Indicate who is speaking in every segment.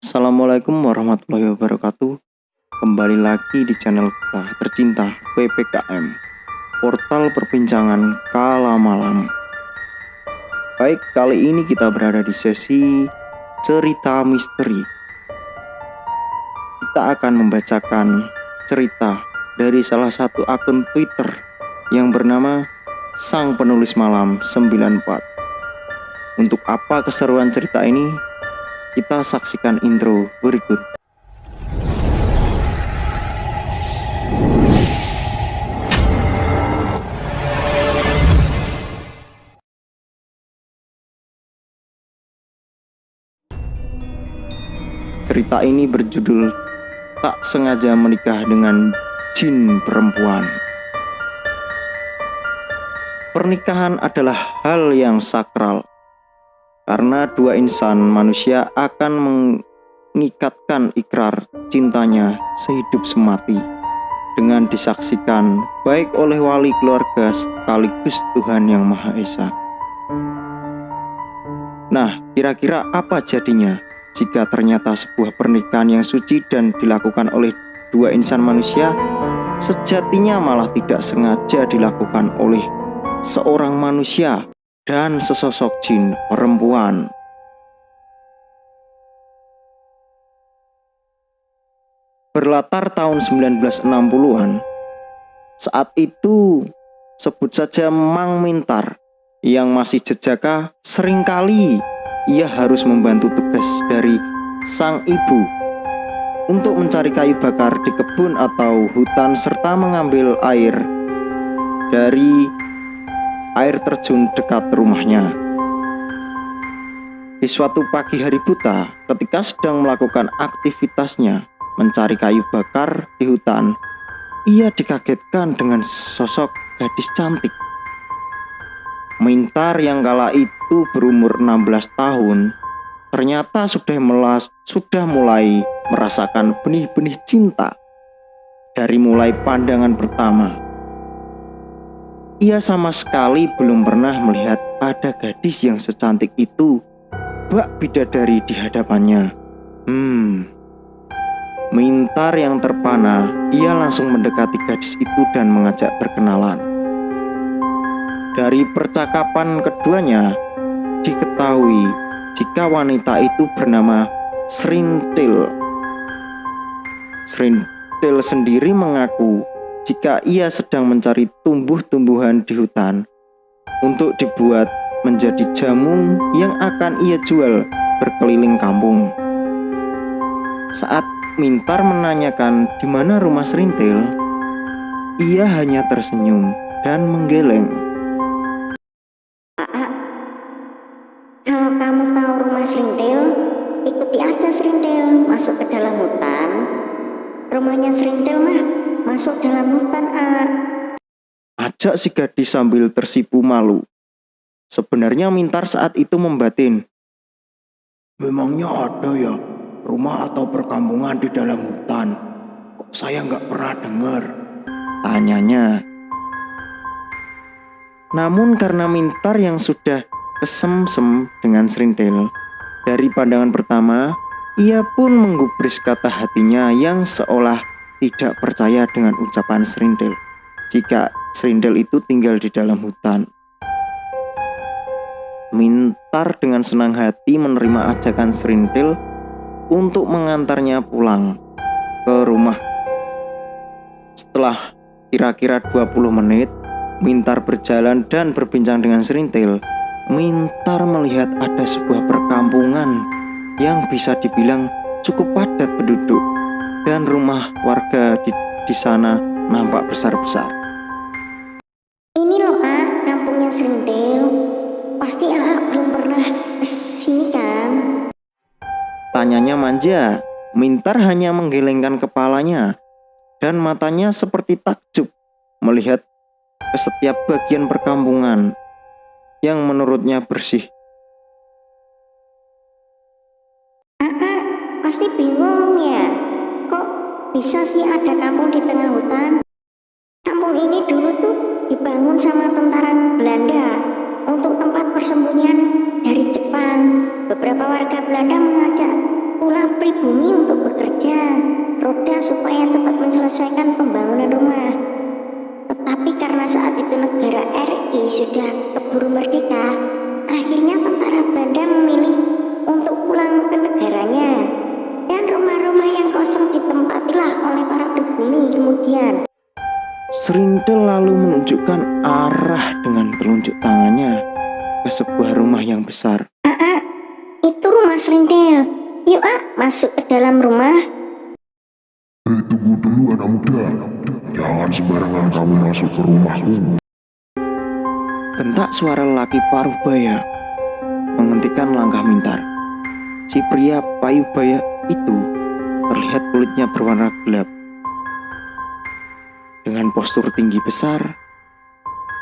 Speaker 1: Assalamualaikum warahmatullahi wabarakatuh. Kembali lagi di channel kita tercinta PPKM, portal perbincangan kala malam. Baik, kali ini kita berada di sesi cerita misteri. Kita akan membacakan cerita dari salah satu akun Twitter yang bernama Sang Penulis Malam 94. Untuk apa keseruan cerita ini? Kita saksikan intro berikut. Cerita ini berjudul Tak Sengaja Menikah dengan Jin Perempuan. Pernikahan adalah hal yang sakral, karena dua insan manusia akan mengikatkan ikrar cintanya sehidup semati dengan disaksikan baik oleh wali keluarga sekaligus Tuhan Yang Maha Esa. Nah, kira-kira apa jadinya jika ternyata sebuah pernikahan yang suci dan dilakukan oleh dua insan manusia sejatinya malah tidak sengaja dilakukan oleh seorang manusia dan sesosok jin perempuan. Berlatar tahun 1960-an, saat itu sebut saja Mang Mintar yang masih jejaka, seringkali ia harus membantu tugas dari sang ibu untuk mencari kayu bakar di kebun atau hutan serta mengambil air dari air terjun dekat rumahnya. Di suatu pagi hari buta, ketika sedang melakukan aktivitasnya mencari kayu bakar di hutan, ia dikagetkan dengan sosok gadis cantik. Mintar yang kala itu berumur 16 tahun, ternyata sudah mulai merasakan benih-benih cinta dari mulai pandangan pertama. Ia sama sekali belum pernah melihat ada gadis yang secantik itu bak bidadari di hadapannya. Mintar yang terpana, ia langsung mendekati gadis itu dan mengajak berkenalan. Dari percakapan keduanya, diketahui jika wanita itu bernama Srintil. Srintil sendiri mengaku jika ia sedang mencari tumbuh-tumbuhan di hutan untuk dibuat menjadi jamu yang akan ia jual berkeliling kampung. Saat Mintar menanyakan di mana rumah Srintil, ia hanya tersenyum dan menggeleng.
Speaker 2: Kalau kamu tahu rumah Srintil, ikuti aja Srintil masuk ke dalam hutan. Rumahnya Srintil mah masuk dalam hutan,
Speaker 1: Ajak si gadis sambil tersipu malu. Sebenarnya Mintar saat itu membatin. Memangnya ada ya rumah atau perkampungan di dalam hutan? Kok saya nggak pernah dengar? Tanyanya. Namun karena Mintar yang sudah kesemsem dengan Srintil dari pandangan pertama, ia pun menggubris kata hatinya yang seolah tidak percaya dengan ucapan Srintil jika Srintil itu tinggal di dalam hutan. Mintar dengan senang hati menerima ajakan Srintil untuk mengantarnya pulang ke rumah. Setelah kira-kira 20 menit, Mintar berjalan dan berbincang dengan Srintil. Mintar melihat ada sebuah perkampungan yang bisa dibilang cukup padat penduduk dan rumah warga di sana nampak besar-besar.
Speaker 2: Ini loh kampungnya Srintil. Pasti belum pernah kesini kan?
Speaker 1: Tanyanya manja. Mintar hanya menggelengkan kepalanya dan matanya seperti takjub melihat ke setiap bagian perkampungan yang menurutnya bersih.
Speaker 2: Pasti bingung ya, kok bisa sih ada kampung di tengah hutan? Kampung ini dulu tuh dibangun sama tentara Belanda untuk tempat persembunyian dari Jepang. Beberapa warga Belanda mengajak menunggulah pribumi untuk bekerja roda supaya cepat menyelesaikan pembangunan rumah. Tetapi karena saat itu negara RI sudah keburu merdeka, akhirnya tentara Belanda memilih untuk pulang ke negaranya. Dan rumah-rumah yang kosong ditempatilah oleh para pribumi kemudian.
Speaker 1: Serintil lalu menunjukkan arah dengan telunjuk tangannya ke sebuah rumah yang besar.
Speaker 2: Itu rumah Serintil. Yuk masuk ke dalam rumah.
Speaker 3: Tunggu dulu anak muda. Jangan sembarangan kamu masuk ke rumahku.
Speaker 1: Bentak suara lelaki paruh baya menghentikan langkah Mintar. Si pria payubaya itu terlihat kulitnya berwarna gelap dengan postur tinggi besar.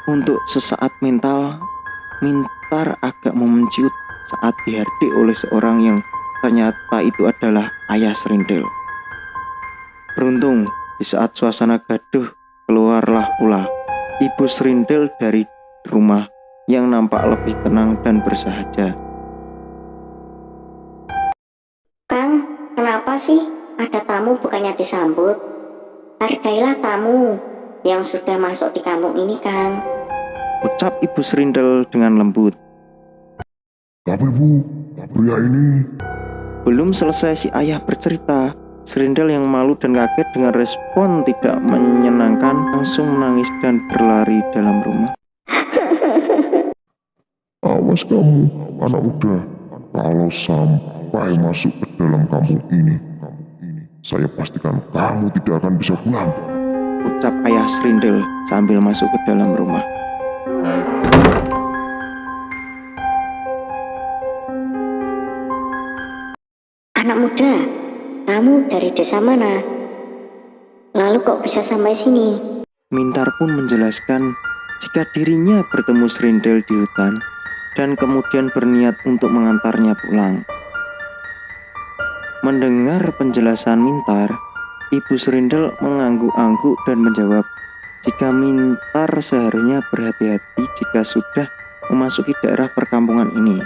Speaker 1: Untuk sesaat Mintar agak memenciut saat dihardik oleh seorang yang ternyata itu adalah ayah Serintil. Beruntung di saat suasana gaduh keluarlah pula ibu Serintil dari rumah yang nampak lebih tenang dan bersahaja.
Speaker 2: Kang, kenapa sih ada tamu bukannya disambut? Hargailah tamu yang sudah masuk di kampung ini, Kang.
Speaker 1: Ucap ibu Serintil dengan lembut.
Speaker 3: Tapi Bu, pria ini
Speaker 1: Belum selesai si ayah bercerita, Serintil yang malu dan kaget dengan respon tidak menyenangkan langsung menangis dan berlari dalam rumah.
Speaker 3: awas kamu, anak muda. Kalau sampai masuk ke dalam kampung ini, saya pastikan kamu tidak akan bisa pulang.
Speaker 1: Ucap ayah Serintil sambil masuk ke dalam rumah.
Speaker 2: Anak muda, kamu dari desa mana? Lalu kok bisa sampai sini?
Speaker 1: Mintar pun menjelaskan jika dirinya bertemu Serintil di hutan dan kemudian berniat untuk mengantarnya pulang. Mendengar penjelasan Mintar, ibu Serintil mengangguk-angguk dan menjawab jika Mintar seharusnya berhati-hati jika sudah memasuki daerah perkampungan ini.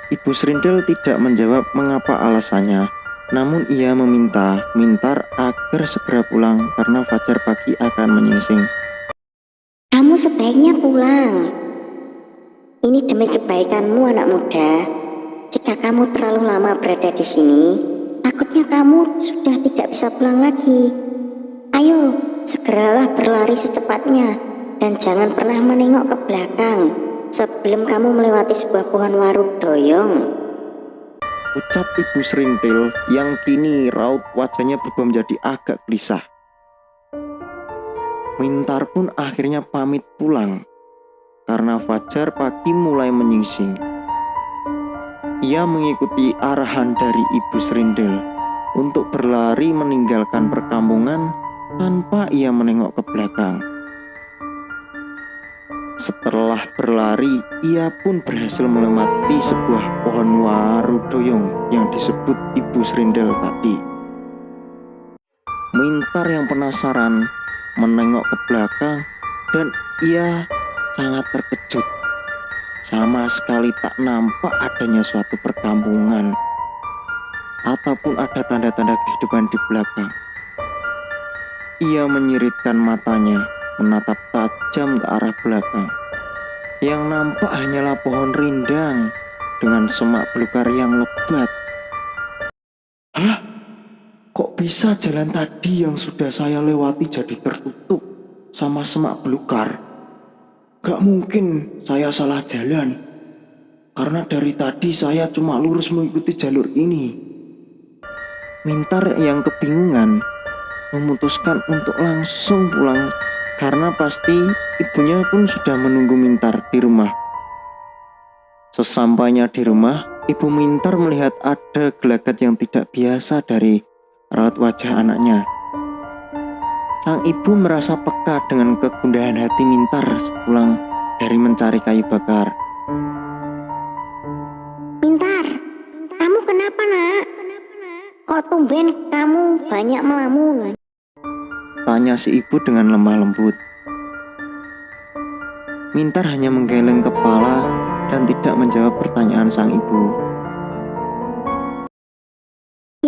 Speaker 1: Ibu Serintil tidak menjawab mengapa alasannya, namun ia meminta Mintar agar segera pulang karena fajar pagi akan menyingsing.
Speaker 2: Kamu sebaiknya pulang. Ini demi kebaikanmu, anak muda. Jika kamu terlalu lama berada di sini, takutnya kamu sudah tidak bisa pulang lagi. Ayo, segeralah berlari secepatnya dan jangan pernah menengok ke belakang sebelum kamu melewati sebuah pohon waru doyong.
Speaker 1: Ucap ibu Serintil yang kini raut wajahnya berubah menjadi agak gelisah. Mintar pun akhirnya pamit pulang karena fajar pagi mulai menyingsing. Ia mengikuti arahan dari ibu Serintil untuk berlari meninggalkan perkampungan tanpa ia menengok ke belakang. Setelah berlari, ia pun berhasil melewati sebuah pohon waru doyong yang disebut ibu Serintil tadi. Mintar yang penasaran menengok ke belakang dan ia sangat terkejut. Sama sekali tak nampak adanya suatu perkampungan ataupun ada tanda-tanda kehidupan di belakang. Ia menyiritkan matanya menatap tajam ke arah belakang. Yang nampak hanyalah pohon rindang dengan semak belukar yang lebat. Hah? Kok bisa jalan tadi yang sudah saya lewati jadi tertutup sama semak belukar? Gak mungkin saya salah jalan, karena dari tadi saya cuma lurus mengikuti jalur ini. Mintar yang kebingungan memutuskan untuk langsung pulang karena pasti ibunya pun sudah menunggu Mintar di rumah. Sesampainya di rumah, ibu Mintar melihat ada gelagat yang tidak biasa dari raut wajah anaknya. Sang ibu merasa peka dengan kegundahan hati Mintar sepulang dari mencari kayu bakar.
Speaker 2: Mintar, kamu kenapa, Nak? Kok tumben kamu banyak melamun?
Speaker 1: Tanya si ibu dengan lemah lembut. Mintar hanya menggeleng kepala dan tidak menjawab pertanyaan sang ibu.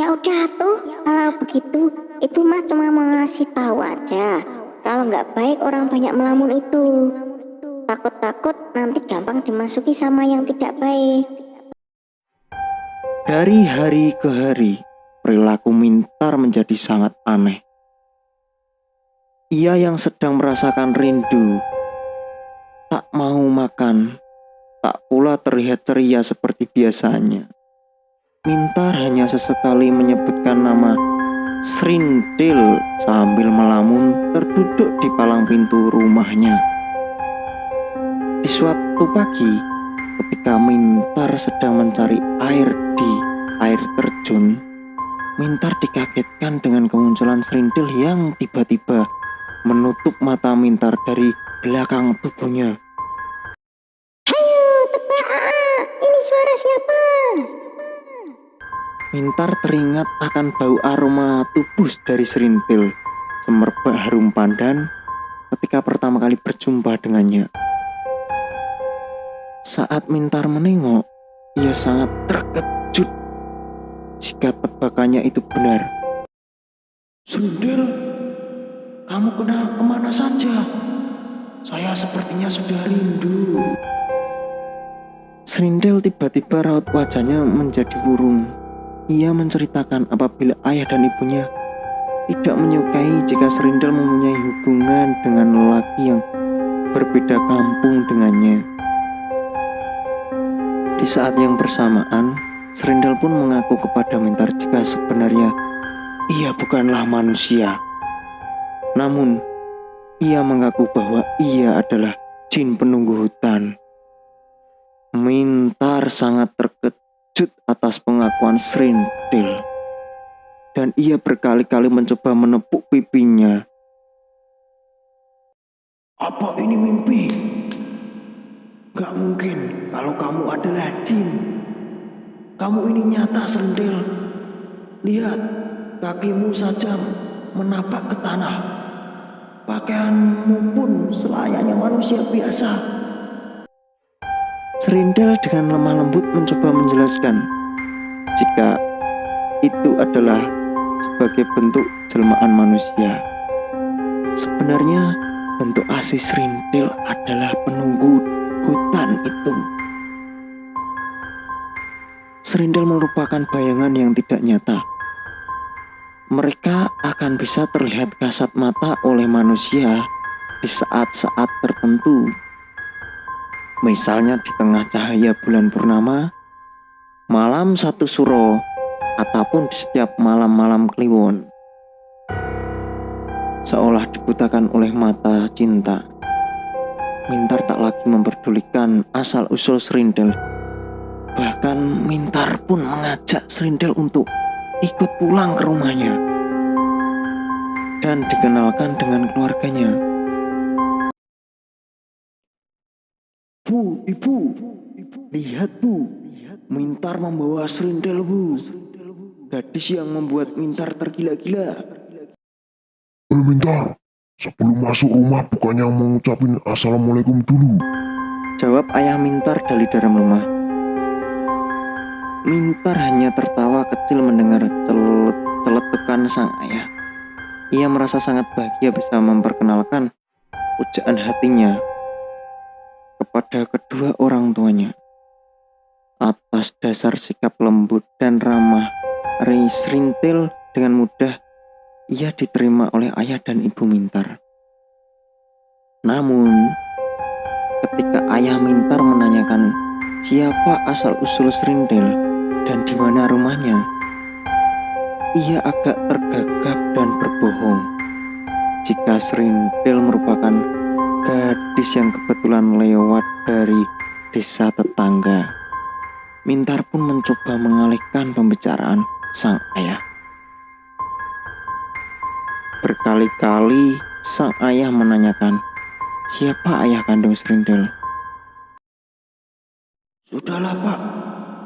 Speaker 2: Ya udah tuh, kalau begitu ibu mah cuma mau ngasih tahu aja. Kalau nggak baik orang banyak melamun itu. Takut-takut nanti gampang dimasuki sama yang tidak baik.
Speaker 1: Dari hari ke hari, perilaku Mintar menjadi sangat aneh. Ia yang sedang merasakan rindu, tak mau makan, tak pula terlihat ceria seperti biasanya. Mintar hanya sesekali menyebutkan nama Srintil sambil melamun terduduk di palang pintu rumahnya. Di suatu pagi, ketika Mintar sedang mencari air di air terjun, Mintar dikagetkan dengan kemunculan Srintil yang tiba-tiba menutup mata Mintar dari belakang tubuhnya.
Speaker 2: Ayo tebak, ini suara siapa?
Speaker 1: Mintar teringat akan bau aroma tubuh dari Srintil, semerbak harum pandan ketika pertama kali berjumpa dengannya. Saat Mintar menengok, ia sangat terkejut jika tebakannya itu benar. Srintil, kamu kemana saja? Saya sepertinya sudah rindu. Srintil tiba-tiba raut wajahnya menjadi murung. Ia menceritakan apabila ayah dan ibunya tidak menyukai jika Srintil mempunyai hubungan dengan lelaki yang berbeda kampung dengannya. Di saat yang bersamaan, Srintil pun mengaku kepada Mintar jika sebenarnya ia bukanlah manusia. Namun, ia mengaku bahwa ia adalah jin penunggu hutan. Mintar sangat terkejut atas pengakuan Srintil, dan ia berkali-kali mencoba menepuk pipinya. Apa ini mimpi? Gak mungkin kalau kamu adalah jin. Kamu ini nyata, Srintil. Lihat, kakimu saja menapak ke tanah. Pakaianmu pun selayaknya manusia biasa. Srintil dengan lemah lembut mencoba menjelaskan jika itu adalah sebagai bentuk jelmaan manusia. Sebenarnya bentuk asli Srintil adalah penunggu hutan itu. Srintil merupakan bayangan yang tidak nyata. Mereka akan bisa terlihat kasat mata oleh manusia di saat-saat tertentu. Misalnya di tengah cahaya bulan purnama, malam satu suro, ataupun di setiap malam-malam kliwon. Seolah dibutakan oleh mata cinta, Mintar tak lagi memperdulikan asal-usul Srintil. Bahkan Mintar pun mengajak Srintil untuk ikut pulang ke rumahnya dan dikenalkan dengan keluarganya. Bu, ibu, lihat bu, Mintar membawa Srintil bu. Gadis yang membuat Mintar tergila-gila.
Speaker 3: Mintar, sebelum masuk rumah bukannya mengucapin assalamualaikum dulu?
Speaker 1: Jawab ayah Mintar dari dalam rumah. Mintar hanya tertawa kecil mendengar celetukan sang ayah. Ia merasa sangat bahagia bisa memperkenalkan pujaan hatinya kepada kedua orang tuanya. Atas dasar sikap lembut dan ramah Srintil, dengan mudah ia diterima oleh ayah dan ibu Mintar. Namun, ketika ayah Mintar menanyakan siapa asal-usul Srintil dan di mana rumahnya, ia agak tergagap dan berbohong jika Srintil merupakan gadis yang kebetulan lewat dari desa tetangga. Mintar pun mencoba mengalihkan pembicaraan sang ayah. Berkali-kali sang ayah menanyakan siapa ayah kandung Srintil. Sudahlah pak,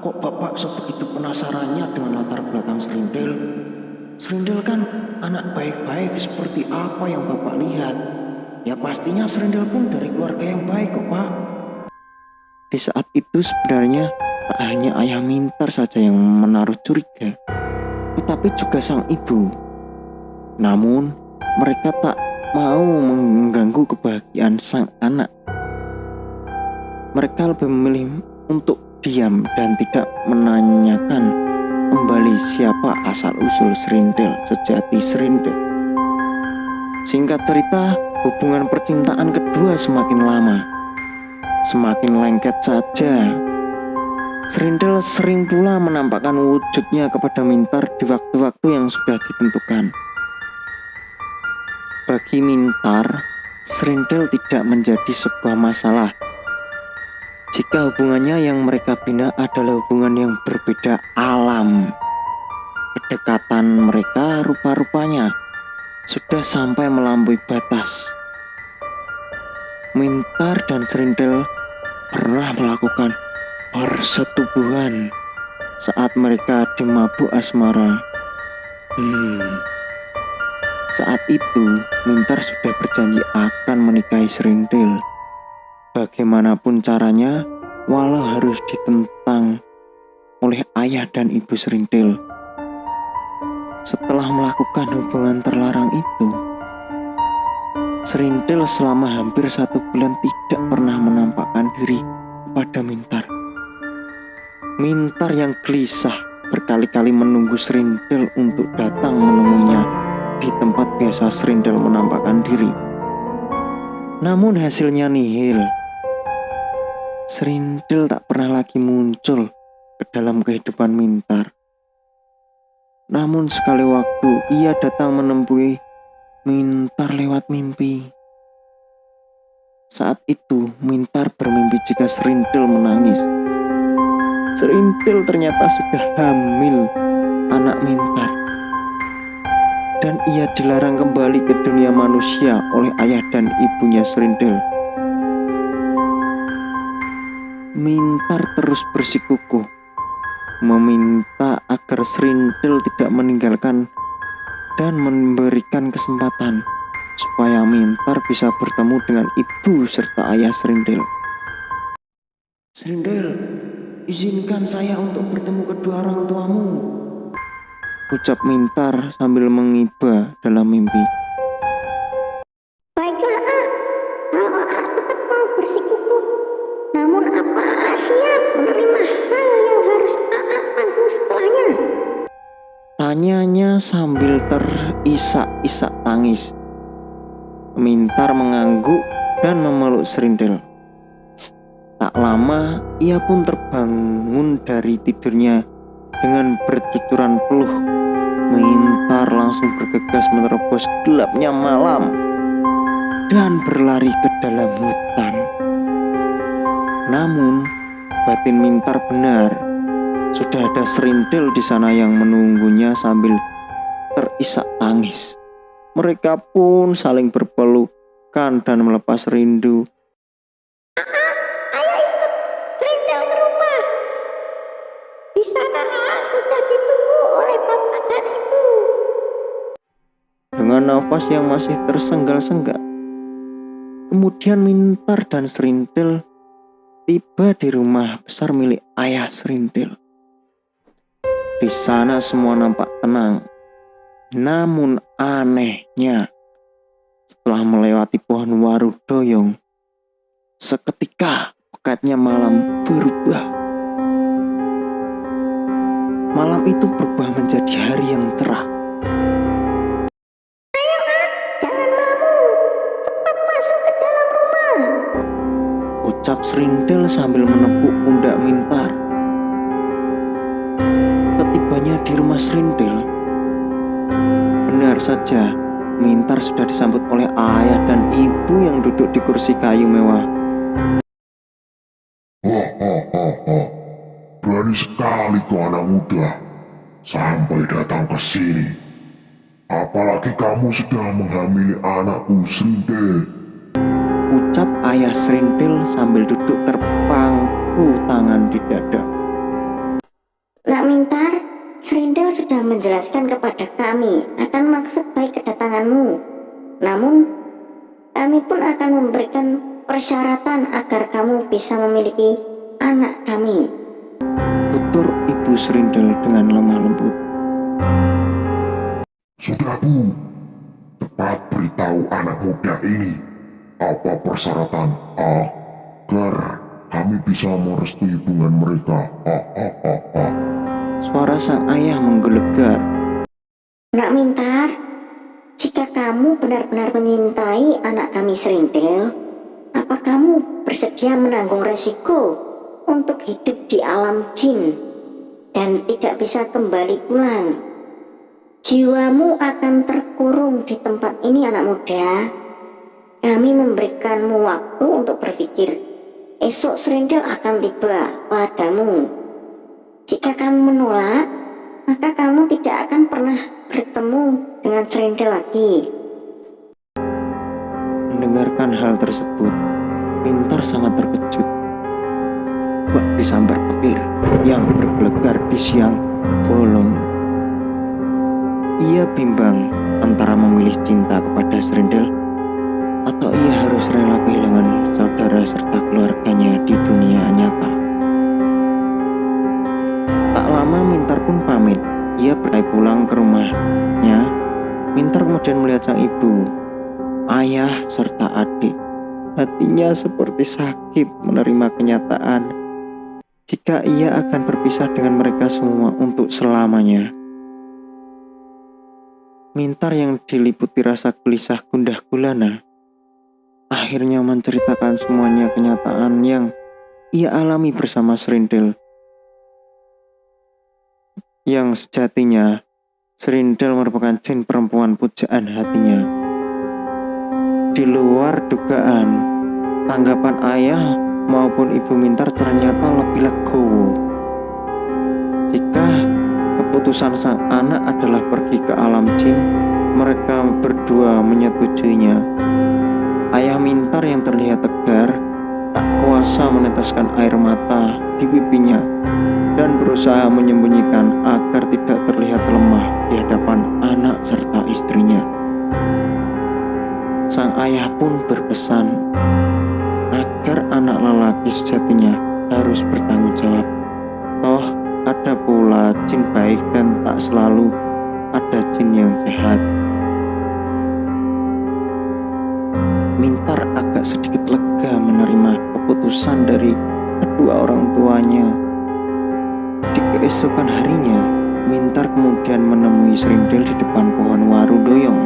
Speaker 1: kok bapak sebegitu penasarannya dengan latar belakang Srintil? Srintil kan anak baik-baik seperti apa yang bapak lihat. Ya pastinya Srintil pun dari keluarga yang baik kok pak. Di saat itu sebenarnya tak hanya ayah Mintar saja yang menaruh curiga. tetapi juga sang ibu. Namun, mereka tak mau mengganggu kebahagiaan sang anak. Mereka lebih memilih untuk diam dan tidak menanyakan kembali siapa asal-usul Srindel sejati Srindel. Singkat cerita, hubungan percintaan kedua semakin lama, semakin lengket saja. Srindel sering pula menampakkan wujudnya kepada Mintar di waktu-waktu yang sudah ditentukan. Bagi Mintar, Srindel tidak menjadi sebuah masalah jika hubungannya yang mereka bina adalah hubungan yang berbeda alam. Kedekatan mereka rupa-rupanya sudah sampai melampaui batas. Mintar dan Srindel pernah melakukan persetubuhan saat mereka di mabuk asmara. Saat itu Mintar sudah berjanji akan menikahi Srindel. Bagaimanapun caranya, walau harus ditentang oleh ayah dan ibu Srindel. Setelah melakukan hubungan terlarang itu, Srindel selama hampir 1 bulan tidak pernah menampakkan diri kepada Mintar. Mintar yang gelisah berkali-kali menunggu Srindel untuk datang menemuinya di tempat biasa Srindel menampakkan diri. Namun hasilnya nihil. Srindel tak pernah lagi muncul ke dalam kehidupan Mintar. Namun sekali waktu ia datang menemui Mintar lewat mimpi. Saat itu Mintar bermimpi jika Srindel menangis. Srindel ternyata sudah hamil anak Mintar, dan ia dilarang kembali ke dunia manusia oleh ayah dan ibunya Srindel. Mintar terus bersikukuh meminta agar Srindel tidak meninggalkan dan memberikan kesempatan supaya Mintar bisa bertemu dengan ibu serta ayah Srindel. "Srindel, izinkan saya untuk bertemu kedua orang tuamu," ucap Mintar sambil mengiba dalam mimpi.
Speaker 2: Baiklah, kalau tetap mau bersikukuh, namun apa siap menerima hal yang harus tanggung setelahnya?
Speaker 1: Tanyanya sambil terisak-isak tangis. Mintar mengangguk dan memeluk Srindel. Tak lama ia pun terbangun dari tidurnya dengan bercucuran peluh. Mintar langsung bergegas menerobos gelapnya malam dan berlari ke dalam hutan. Namun batin Mintar benar, sudah ada Srindel di sana yang menunggunya sambil terisak tangis. Mereka pun saling berpelukan dan melepas rindu.
Speaker 2: Ayo ikut Srindel ke rumah. Di sana sudah ditunggu oleh bapak dan ibu.
Speaker 1: Dengan nafas yang masih tersengal-senggak, kemudian Mintar dan Srindel tiba di rumah besar milik ayah Srindel. Di sana semua nampak tenang. Namun anehnya, setelah melewati pohon waru doyong, seketika pekatnya malam berubah. Malam itu berubah menjadi hari yang cerah.
Speaker 2: Ayo jangan melamun, cepat masuk ke dalam rumah,
Speaker 1: Ucap Srindel sambil menepuk pundak Mintar. Setibanya di rumah Srindel, benar saja Mintar sudah disambut oleh ayah dan ibu yang duduk di kursi kayu mewah.
Speaker 3: Berani sekali kau anak muda sampai datang ke sini. Apalagi kamu sudah menghamili anakku Srindel.
Speaker 1: Ucap ayah Srindel sambil duduk terpangku tangan di dada.
Speaker 2: Nak Mintar, Srindel sudah menjelaskan kepada kami akan maksud baik kedatanganmu. Namun, kami pun akan memberikan persyaratan agar kamu bisa memiliki anak kami.
Speaker 1: Tutur ibu Srindel dengan lemah lembut.
Speaker 3: Sudah Bu, cepat beritahu anak muda ini apa persyaratan agar kami bisa merestui hubungan mereka.
Speaker 1: Suara sang ayah menggelegar.
Speaker 2: Nak Mintar, jika kamu benar-benar menyintai anak kami Serindil, apa kamu bersedia menanggung resiko untuk hidup di alam jin dan tidak bisa kembali pulang? Jiwamu akan terkurung di tempat ini, anak muda. Kami memberikanmu waktu untuk berpikir. Esok Serindil akan tiba padamu. Jika kamu menolak, maka kamu tidak akan pernah bertemu dengan Serindil lagi.
Speaker 1: Mendengarkan hal tersebut, Mintar sangat terkejut. Bak disambar petir yang bergelegar di siang bolong. Ia bimbang antara memilih cinta kepada Serindil atau ia harus rela kehilangan saudara serta keluarganya di dunia nyata. Tak lama Mintar pun pamit. Ia berlari pulang ke rumahnya. Mintar kemudian melihat sang ibu, ayah, serta adik. Hatinya seperti sakit menerima kenyataan jika ia akan berpisah dengan mereka semua untuk selamanya. Mintar yang diliputi rasa gelisah gundah gulana akhirnya menceritakan semuanya kenyataan yang ia alami bersama Serindil. Yang sejatinya Serindil merupakan jin perempuan pujaan hatinya. Di luar dugaan, tanggapan ayah maupun ibu Mintar ternyata lebih legowo. Jika keputusan sang anak adalah pergi ke alam jin, mereka berdua menyetujuinya. Ayah Mintar yang terlihat tegar tak kuasa meneteskan air mata di pipinya dan berusaha menyembunyikan agar tidak terlihat lemah di hadapan anak serta istrinya. Sang ayah pun berpesan agar anak lelaki sejatinya harus bertanggung jawab. Toh ada pula jin baik dan tak selalu ada jin yang jahat. Mintar agak sedikit lega menerima keputusan dari kedua orang tuanya. Di keesokan harinya, Mintar kemudian menemui Serindil di depan pohon waru doyong.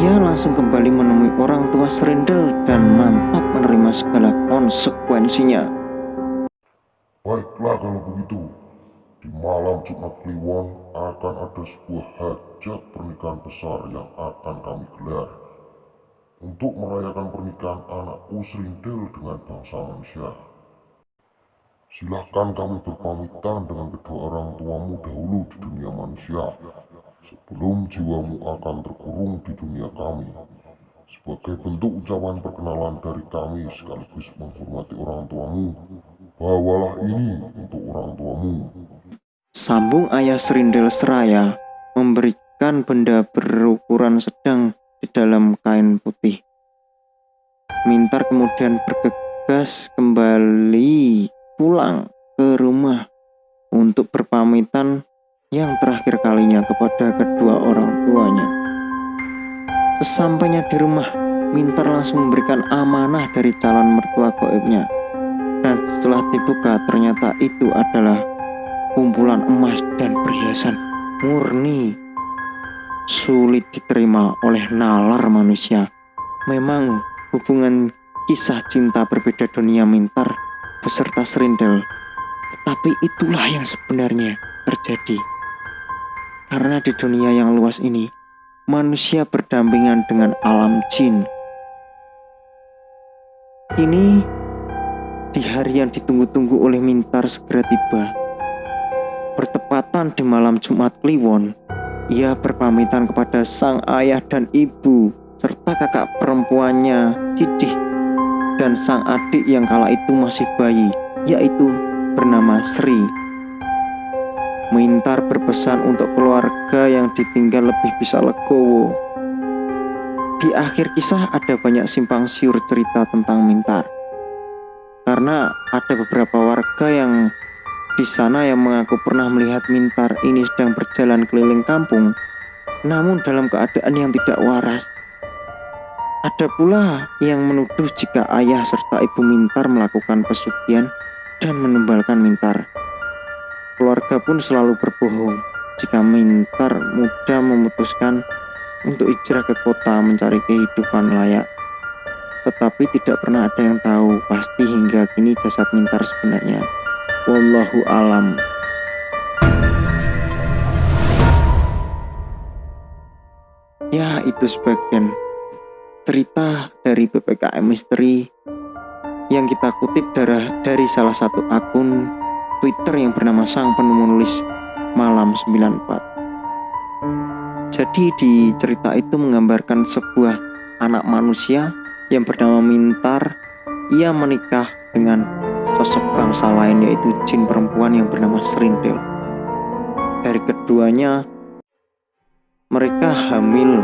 Speaker 1: Ia langsung kembali menemui orang tua Serindil dan mantap menerima segala konsekuensinya.
Speaker 3: Baiklah kalau begitu, di malam Jumat Kliwon akan ada sebuah hajat pernikahan besar yang akan kami gelar untuk merayakan pernikahan anakku Serindil dengan bangsa manusia. Silahkan kami berpamitan dengan kedua orang tuamu dahulu di dunia manusia, sebelum jiwamu akan terkurung di dunia kami. Sebagai bentuk ucapan perkenalan dari kami sekaligus menghormati orang tuamu, bawalah ini untuk orang tuamu.
Speaker 1: Sambung ayah Serindil seraya memberikan benda berukuran sedang di dalam kain putih. Mintar kemudian bergegas kembali pulang ke rumah untuk berpamitan yang terakhir kalinya kepada kedua orang tuanya. Sesampainya di rumah, Mintar langsung memberikan amanah dari calon mertua gaibnya. Dan setelah dibuka, ternyata itu adalah kumpulan emas dan perhiasan murni. Sulit diterima oleh nalar manusia. Memang hubungan kisah cinta berbeda dunia Mintar beserta Serindil, tetapi itulah yang sebenarnya terjadi. Karena di dunia yang luas ini, manusia berdampingan dengan alam jin. Kini, di hari yang ditunggu-tunggu oleh Mintar segera tiba. Bertepatan di malam Jumat Kliwon, ia berpamitan kepada sang ayah dan ibu, serta kakak perempuannya, Cicih, dan sang adik yang kala itu masih bayi, yaitu bernama Sri. Mintar berpesan untuk keluarga yang ditinggal lebih bisa legowo. Di akhir kisah ada banyak simpang siur cerita tentang Mintar. Karena ada beberapa warga yang Di sana yang mengaku pernah melihat Mintar ini sedang berjalan keliling kampung, namun dalam keadaan yang tidak waras. Ada pula yang menuduh jika ayah serta ibu Mintar melakukan pesugihan dan menumbalkan Mintar. Keluarga pun selalu berbohong jika Mintar muda memutuskan untuk hijrah ke kota mencari kehidupan layak. Tetapi tidak pernah ada yang tahu pasti hingga kini jasad Mintar sebenarnya. Wallahu alam. Ya, itu sebagian cerita dari PPKM Misteri yang kita kutip dari salah satu akun Twitter yang bernama Sang Penemu Nulis Malam 94. Jadi di cerita itu menggambarkan sebuah anak manusia yang bernama Mintar. Ia menikah dengan sosok bangsa lain, yaitu jin perempuan yang bernama Serintil. Dari keduanya mereka hamil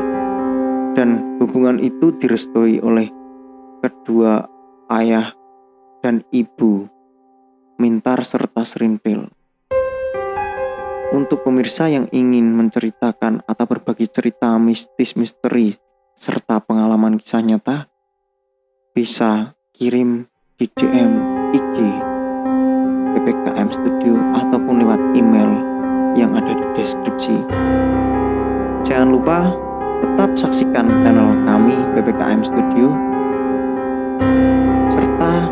Speaker 1: dan hubungan itu direstui oleh kedua ayah dan ibu Mintar serta Serintil. Untuk pemirsa yang ingin menceritakan atau berbagi cerita mistis misteri serta pengalaman kisah nyata, bisa kirim di DM IG PPKM Studio ataupun lewat email yang ada di deskripsi. Jangan lupa tetap saksikan channel kami PPKM Studio serta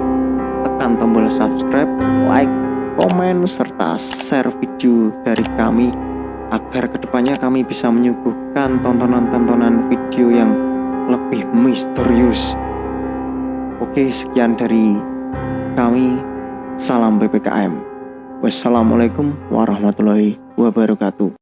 Speaker 1: tekan tombol subscribe, like, komen, serta share video dari kami agar kedepannya kami bisa menyuguhkan tontonan-tontonan video yang lebih misterius. Oke, sekian dari kami. Salam PPKM. Wassalamualaikum warahmatullahi wabarakatuh.